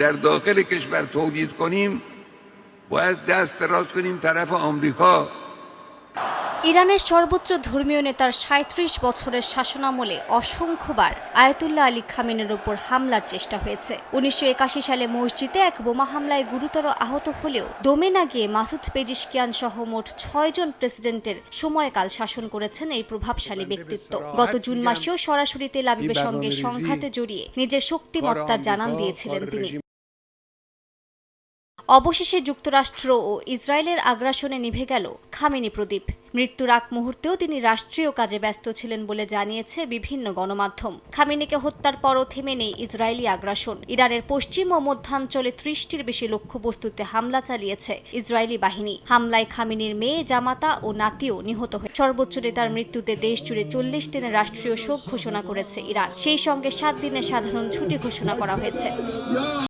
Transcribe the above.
در داخل کشور تولید کنیم باید دست دراز کنیم طرف آمریکا। ইরানের সর্বোচ্চ ধর্মীয় নেতার ৩৭ বছরের শাসনামলে অসংখ্যবার আয়াতুল্লাহ আলী খামেনির উপর হামলার চেষ্টা হয়েছে। ১৯৮১ সালে মসজিদে এক বোমা হামলায় গুরুতর আহত হলেও দমে না গিয়ে মাসুদ পেজিশকিয়ান সহ মোট ৬ জন প্রেসিডেন্টের সময়কাল শাসন করেছেন এই প্রভাবশালী ব্যক্তিত্ব। গত জুন মাসেও সরাসরি তেল আবিবের সঙ্গে সংঘাতে জড়িয়ে নিজের শক্তিমত্তার জানান দিয়েছিলেন তিনি। অবশেষে যুক্তরাষ্ট্র ও ইসরায়েলের আগ্রাসনে নিভে গেল খামেনি প্রদীপ। মৃত্যুর আগ মুহূর্তেও তিনি রাষ্ট্রীয় কাজে ব্যস্ত ছিলেন বলে জানিয়েছে বিভিন্ন গণমাধ্যম। খামেনিকে হত্যার পরও থেমে নেই ইসরায়েলি আগ্রাসন। ইরানের পশ্চিম ও মধ্যাঞ্চলে ৩০টির বেশি লক্ষ্যবস্তুতে হামলা চালিয়েছে ইসরায়েলি বাহিনী। হামলায় খামেনির মেয়ে, জামাতা ও নাতিও নিহত হয়ে। সর্বোচ্চ নেতার মৃত্যুতে দেশ জুড়ে ৪০ দিনের রাষ্ট্রীয় শোক ঘোষণা করেছে ইরান। সেই সঙ্গে ৭ দিনের সাধারণ ছুটি ঘোষণা করা হয়েছে।